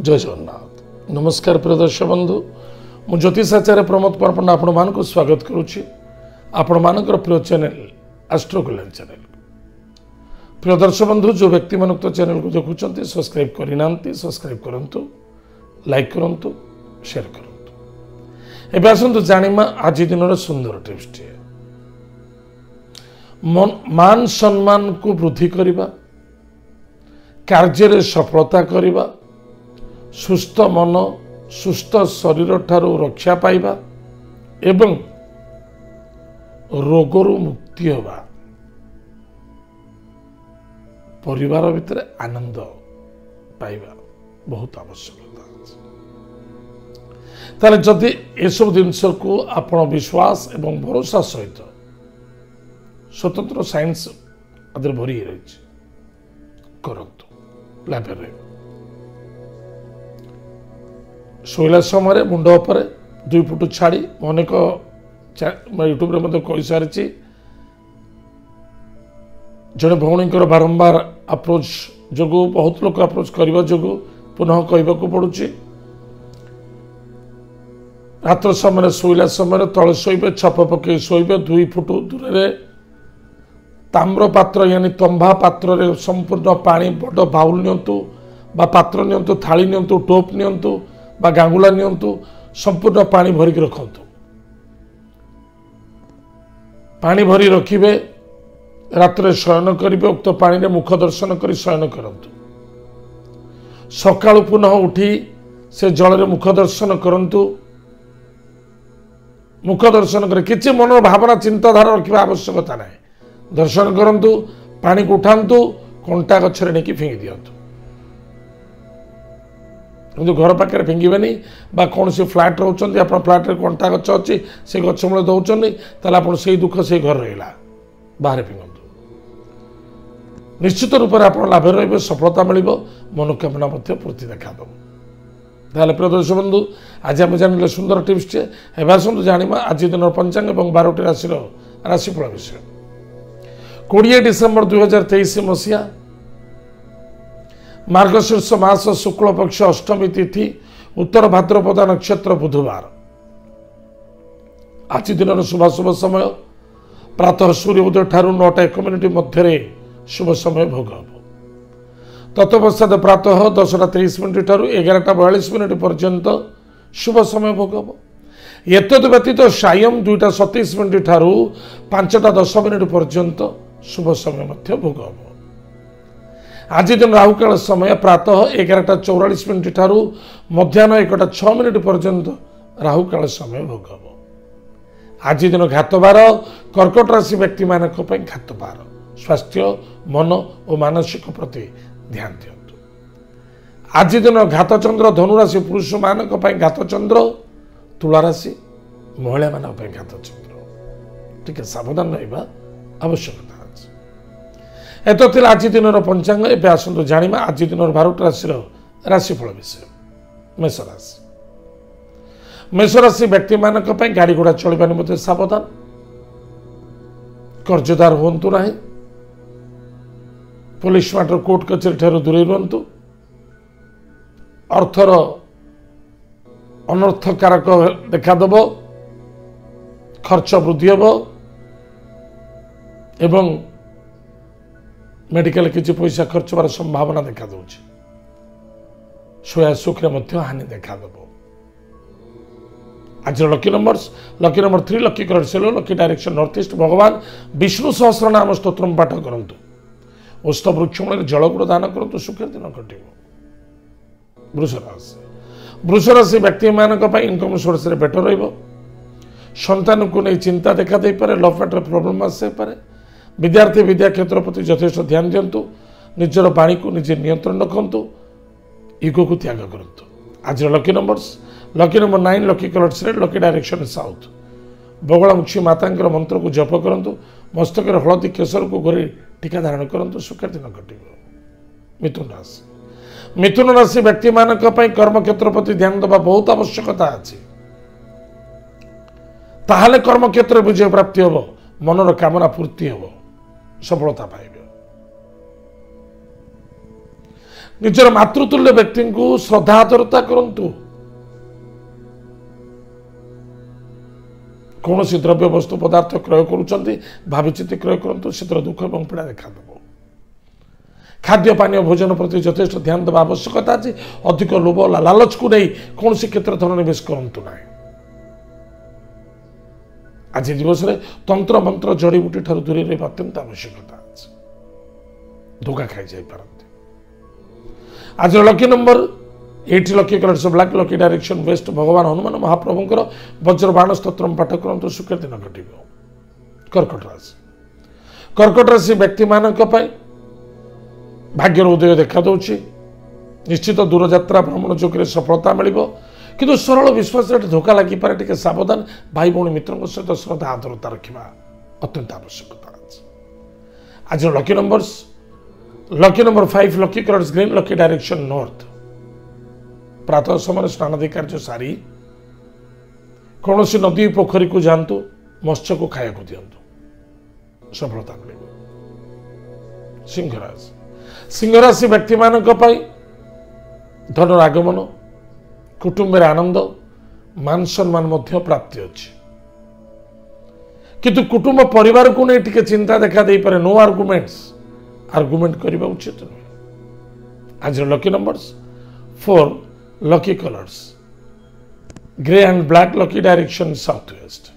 जय जगन्नाथ नमस्कार प्रिय दर्शक बंधु मु ज्योतिषाचार्य प्रमोद कुमार पंडा आपण मानक स्वागत करुच्ची आपण मानकर प्रिय चैनल एस्ट्रो कल्याण चैनल प्रिय दर्शक बंधु जो व्यक्ति मानक तो चैनल को देखुं सब्सक्राइब करना सब्सक्राइब करूँ लाइक करूँ शेयर करूँ एवं आसतु जानिमा आज दिन सुंदर टिप्स मान सम्मान को वृद्धि करने कार्य सफलता करने सुस्थ मन सुस्थ शरीर ठारू रक्षा पाइबा एवं रोगरु मुक्ति होगा परिवार भितर आनंद पाइबा बहुत आवश्यकता ताले जदि ये सब जिनस को आपण विश्वास एवं भरोसा सहित स्वतंत्र साइंस आदि भरी रही करंतु लाभ रहे शोला समय मुंड पर 2 फुट छाड़ी अनेक यूट्यूब रे कही सारी जड़े भौणी बारंबार अप्रोच जो बहुत लोग अप्रोच करने जो पुनः कहवाक पड़ुची रात समय शोला समय तले शोबे छप पकई शोबे 2 फुट दूर रे ताम्र पात्र यानी तंभा पात्र रे संपूर्ण पानी बड़ बाउल नियंतु बा पात्र नियंतु थाली नियंतु टोप नियंतु बा गांगुला नियंतु संपूर्ण पानी भरिक रखंतु पानी भरी रखिबे रात्रे शयन करिबे उक्त पानी रे मुख दर्शन करी शयन करंतु सकाळु पुनः उठी से जल रे मुख दर्शन करंतु मुख दर्शन करे किछि मन भावना चिंताधारा रखिबा आवश्यकता नाही दर्शन करंतु पानी को उठांतु कंटा गछरे नेकी फिंगी दियंतु किंतु घर पाखे फिंगेनि कौन से फ्लाट रोच आप फ्लाट कंटा गच अच्छी से गच मूल दौरान आप दुख से घर रहा बाहर फिंगतु निश्चित रूप से आप लाभ रे सफलता मिल मनोकामना पूर्ति देखा ताल प्रिय दर्शक बंधु आज आम जान सुंदर टिप्स टे आसतु जाना आज दिन पंचांग और 12टी राशि राशिफल विषय 20 डिसेम्बर 2023 मसीहा मार्गशीर्ष मास शुक्ल पक्ष अष्टमी तिथि उत्तर भाद्रपद नक्षत्र बुधवार आज दिन शुभाशुभ समय प्रातः सूर्य उदय ठारू 9:01 मध्य शुभ समय भोग हम तत्पश्चात प्रातः 10:30 ठारू 11:42 पर्यंत शुभ समय भोग हम एतद व्यतीत सायं 2:27 ठारू 5:10 पर्यंत शुभ समय मध्य भोग हम आज दिन राहुकाल समय प्रातः 11:44 ठारू मध्याह्न 1:06 पर्यंत राहुकाल समय भोग हम आज दिन घातबार कर्कट राशि व्यक्ति मानक घातबार स्वास्थ्य मन और मानसिक प्रति ध्यान दियंतु आज दिन घातचंद्र धनुराशि पुरुष मानक घातचंद्र तुला राशि महिला मानक घातचंद्र टिके सावधान रहिबा आवश्यकता एत आज दिन पंचांग एवं आसतु जाना आज दिन 12टी राशि राशिफल विषय मेष राशि व्यक्ति मानक गाड़ी घोड़ा चलवा निमंते सावधान कर्जदार हूँ ना पुलिस मैटर कोर्ट कचेरी ठार दूरे रुहतु अर्थर अनर्थकारक देखादेव खर्च वृद्धि हेब एवं मेडिकल किसी पैसा खर्च होवार संभावना देखा दूची सोया सुख हानि देखादेव आज lucky numbers lucky number 3 lucky colour yellow lucky direction north east भगवान विष्णु सहस्र नाम स्तोत्रम पाठ करंतु ओष्ठ वृक्ष मूल जलगुड़ दान करंतु सुख दिन कटिब वृष राशि व्यक्ति मानक इनकम सोर्स रे बेटर रहिबो संतान को नहीं चिंता देखा दे पारे लव मैटर प्रॉब्लम आसे पारे विद्यार्थी विद्या क्षेत्र प्रति यथेष्ट ध्यान दिंतु निजर वाणी को निजे नियंत्रण रखु इगो को त्याग करूँ आज lucky numbers lucky number 9 lucky colour red lucky direction south Baglamukhi माता मंत्र को जप करूँ मस्तक हलदी केसर को घोरी टीका धारण करूँ सुख दिन कटिब मिथुन राशि व्यक्ति मानक कर्म क्षेत्र प्रति ध्यान देवा बहुत आवश्यकता अच्छी ताहले कर्म क्षेत्र विजय प्राप्ति हम मनर कामना पूर्ति हम सफलता पाइबे निजर मातृतुल्य व्यक्ति को श्रद्धा आदरता करंतु कौन सी द्रव्य वस्तु पदार्थ क्रय करुँच भाविचित क्रय करूँ से दुख और पीड़ा देखा देव खाद्य पानीय भोजन प्रति यथेष ध्यान देवा आवश्यकता अच्छी अधिक लोभ लालच को नहीं कौन सी क्षेत्र धननिवेश करूँ ना आज दिवस तंत्र मंत्र जड़ीबूटी ठार दूरी रही अत्यंत आवश्यकता अच्छे धोखा खाई जापरती आज lucky number 8 lucky colours black lucky direction waste भगवान हनुमान महाप्रभुंकर वज्रबाण स्तोत्रम पाठ करंतु सुख दिन घटिब कर्कट राशि व्यक्ति मानक भाग्यर उदय देखा दौची निश्चित दूर यात्रा भ्रमण जोगे सफलता मिल किंतु सरल विश्वास धोखा लगी पारे टे सावधान भाई भौणी मित्रों सहित श्रद्धा आदरता रखा अत्यंत आवश्यकता अच्छे आज lucky number 5 lucky colours green lucky direction north प्रातः समय स्नानादि कार्य सारी कौन सी नदी पोखरी को जातु मत्स्य को खाया दिंतु सफलता मिल सिंह राशि व्यक्ति मान धन आगमन कुटुंब आनंद मान सम्मान प्राप्ति अच्छी किंतु कुटुंब परिवार को नहीं टिके चिंता देखा दे पारे नो आर्गुमेंट करने उचित नुहे आज lucky numbers 4 lucky colours grey and black lucky direction south west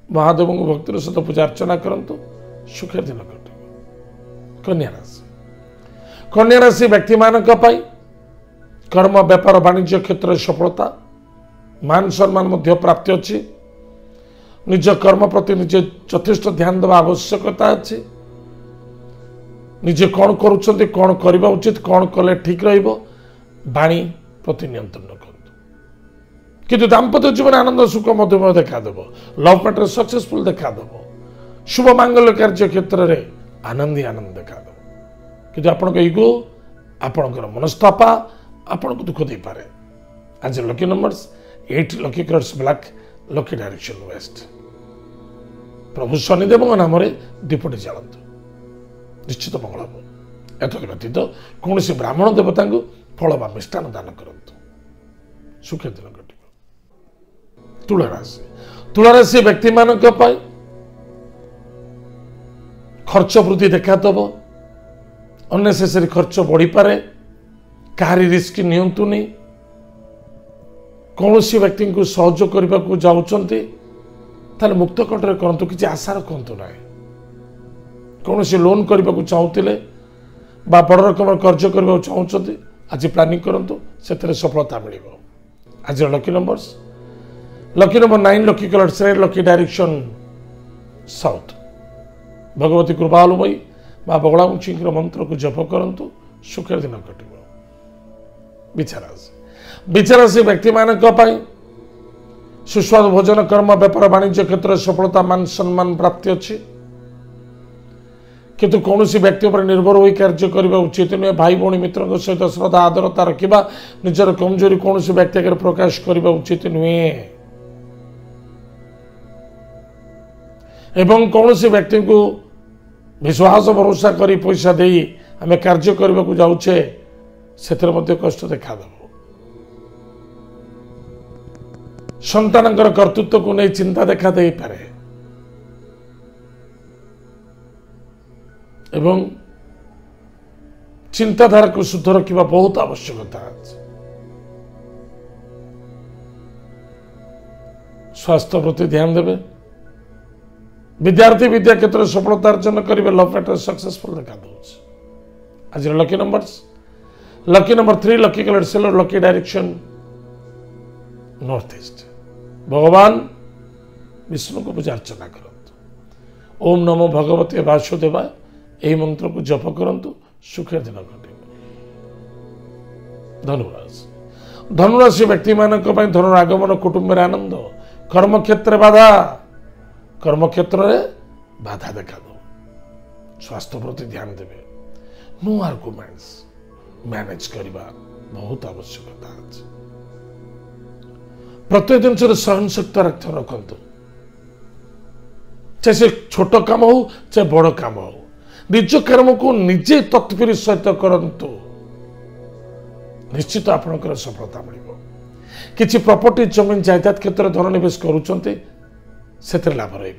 Mahadev को भक्तिर सहित पूजा अर्चना करंतु सुखर दिन घटे कन्या राशि व्यक्ति मानक कर्म व्यापार वाणिज्य क्षेत्र सफलता मान सम्मान प्राप्ति अच्छी निज कर्म प्रति निजे यथेष्ट ध्यान देवा आवश्यकता अच्छी निजे कौन करुँच कौन करवा उचित कौन कले ठीक रणी प्रति नियंत्रण करते किंतु दाम्पत्य जीवन आनंद सुख मधुमेह देखादेव लव मैटर सक्सेसफुल देखादेव शुभ मांगल्य कार्य क्षेत्र में आनंद देखादेव किंतु आपण इगो आपणकर मनस्तापा आपण को दुख दे पारे आज lucky numbers 8 lucky colours black lucky direction west प्रभु शनिदेव नाम दीपटी जालतु निश्चित मंगल हम एत व्यतीत कौन से ब्राह्मण देवता को फल बा मिष्टान दान करंतु सुख दिन घटिब तुलाराशि व्यक्ति मानक खर्च वृद्धि देखादेव अननेसेसरी खर्च बढ़ी पारे कहारी रिस्क नियंतु नहीं कौन सी व्यक्ति को सहयोग करने को जाऊँच मुक्त कंठरे करंतु किसी आशा रखु ना कौन सी लोन करने को चाहूले बड़ रकम कर्ज करने को चाहते आज प्लानिंग करंतु से सफलता मिल आज lucky number 9 lucky colours red lucky direction south भगवती कृपालुमयी माँ बगलामुखी मंत्र को जप करंतु सुखर दिन घटिब विचारासी व्यक्ति मानक सुस्वाद भोजन कर्म व्यापार वाणिज्य क्षेत्र सफलता मान सम्मान प्राप्ति अच्छी किंतु कौन सी व्यक्ति पर निर्भर हो कार्य करने उचित नुहे भाई भौणी मित्रों सहित श्रद्धा आदरता रखा निजर कमजोरी कौन सी व्यक्ति आगे प्रकाश करने उचित नुहे एवं कौन सी व्यक्ति को विश्वास भरोसा करी पैसा दे आम कार्य करने को जाऊे से कष्ट देखादेव संतानकर कर्तृत्व को नहीं चिंता देखा दे पारे एवं चिंताधारा को शुद्ध रखा बहुत आवश्यकता है स्वास्थ्य प्रति ध्यान देवे विद्यार्थी विद्या क्षेत्र में सफलता अर्जन करेंगे लव मैटर सक्सेसफुल देखा दूसरे आज lucky number 3 lucky colour silver lucky direction north east भगवान विष्णु को पूजा अर्चना करंतु ओम नमो भगवते वासुदेवाय यही मंत्र को जप करंतु सुखर दिन घटे धनुराशि व्यक्ति मानक धन आगमन कुटुंब आनंद कर्म क्षेत्र बाधा देखा दो स्वास्थ्य प्रति ध्यान देवे नो आर्गुमेंट्स मैनेज करवा बहुत आवश्यकता है प्रत्येक जिन सहन शक्ति रखु चाहे से छोट काम हो चाहे बड़ काम हो निज कर्म को निजे तत्पर सहित करंतु निश्चित आपणकर सफलता मिल किसी प्रॉपर्टी जमीन जायदाद क्षेत्र धन निवेश करुँच से लाभ रही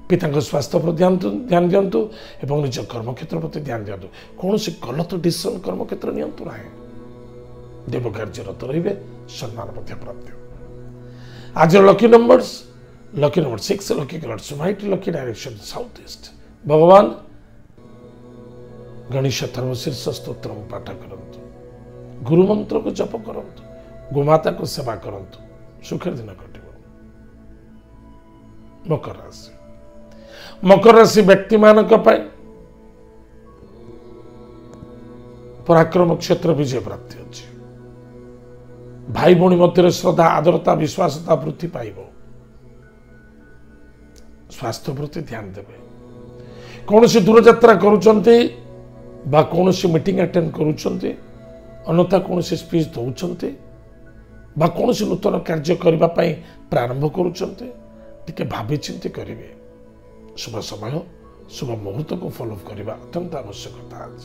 पिता स्वास्थ्य पर ध्यान दिंतु और निज कर्मक्षेत्र प्रति ध्यान दिंतु कौन से गलत डिसीजन कर्मक्षेत्र नियंतु ना देव कार्यरत रे सम्मान प्राप्त आज lucky number 6 lucky colours white lucky direction south east भगवान गणेश थर्मशीर्ष स्तोत्र पाठ करंतु गुरु मंत्र को जप करंतु गोमाता को सेवा करंतु सुखर दिन कटिब मकर राशि व्यक्ति मानक पराक्रम क्षेत्र विजय प्राप्ति अच्छी भाई भौणी मध्य श्रद्धा आदरता विश्वासता वृद्धि पाइब स्वास्थ्य प्रति ध्यान देवे कौन सी दूर यात्रा करुचंती बा कौन सी मीटिंग अटेंड करुचंती अन्यथा कौन सी स्पीच दौरान बा कौन सी नूतन कार्य करने पाई प्रारंभ करुचंती टिके भाभी चिंती करेंगे शुभ समय शुभ मुहूर्त को फॉलो करने अत्यंत आवश्यकता आज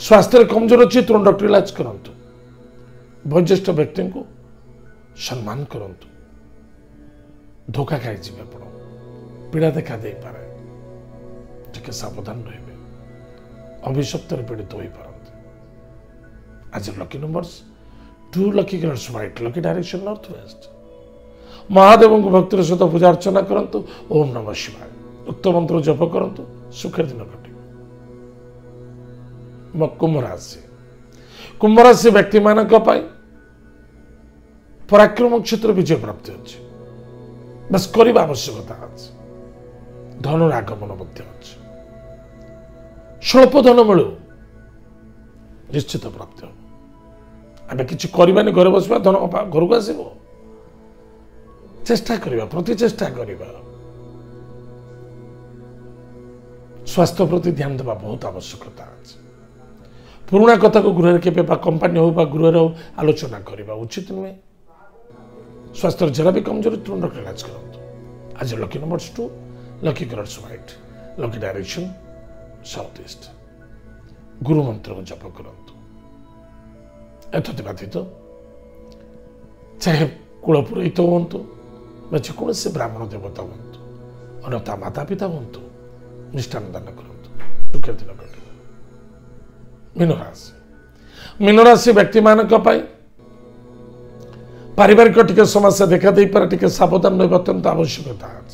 स्वास्थ्य कमजोर अच्छी तुरंत डॉक्टर इलाज करंतु वयोज्येष्ठ व्यक्ति को सम्मान करंतु धोखा खाई जीवे आपण पीड़ा देखा दे पारे टिके सावधान रहिबे अभिशप्त पीड़ित हो पारंते आज lucky numbers 2 lucky colours white lucky direction north west Mahadev को भक्तिर सहित पूजा अर्चना करंतु ओम नमः शिवाय उक्त मंत्र जप करंतु सुखर दिन कटे कुंभ राशि व्यक्ति मानक पराक्रम क्षेत्र विजय प्राप्ति अच्छी बस करवा आवश्यकता अच्छी धन आगमन अच्छी स्वल्प धन मिलू निश्चित प्राप्ति हम आम कि करवानी घर बसवा धन घर को आसब चेष्टा करवा प्रति चेष्टा करवा स्वास्थ्य प्रति ध्यान देवा बहुत आवश्यकता अच्छी पुराणा कथा को गृह के कंपानी हो गृह हो आलोचना करवा उचित नुहे स्वास्थ्य जरा भी कमजोर तुरंत डॉक्टर इलाज करंतु आज lucky number 2 lucky colours white lucky direction south east गुरु मंत्र को जप करंतु एतद व्यतीत चाहे कुल पुरोहित हुंतु कौन से ब्राह्मण देवता हूँ अन्यथा माता पिता हूँ निष्ठान दान करूँ सुखर दिन कटे मीनराशि व्यक्ति मानक पारिवारिक टिके समस्या देखा दे पारे टिके सावधान रहा अत्यंत आवश्यकता आज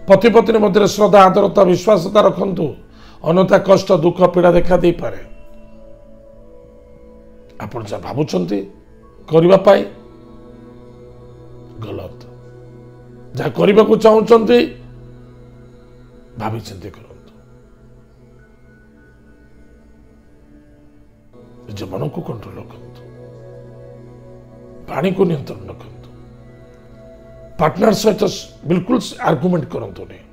पति पत्नी मध्य श्रद्धा आदरता विश्वासता रखंतु अन्यथा कष्ट दुख पीड़ा देखा दे पारे आपण जहाँ भावुंट करने गलत जहाँ करने को चाहते भावी चिंती करंतु निज मन को कंट्रोल रखंतु पानी को नियंत्रण रखंतु पार्टनर सहित बिल्कुल आर्गुमेंट करंतु नहीं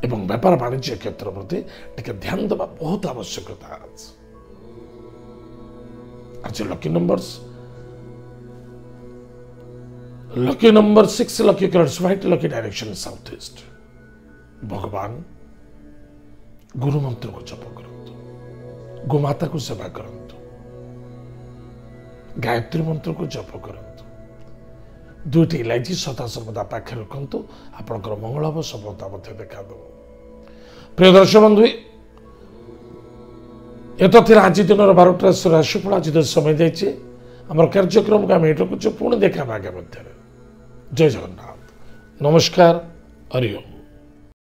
एवं व्यापार वाणिज्य क्षेत्र प्रति टिके ध्यान देवा बहुत आवश्यकता आज lucky number 6 lucky colours white lucky direction south east भगवान गुरु मंत्र को जप करंतु गोमाता को सेवा करंतु गायत्री मंत्र को जप करंतु दुईटी इलायची सदा सर्वदा पाखे रखंतु आपनकर मंगल हम सफलता मध्य देखा दो प्रिय दर्शक बंधु एत आज दिन 12टा राशिफल आज समय जाइए आम कार्यक्रम को आम ये रखुचे पुणी देखा आगे मध्य जय जगन्नाथ नमस्कार हरि ओम।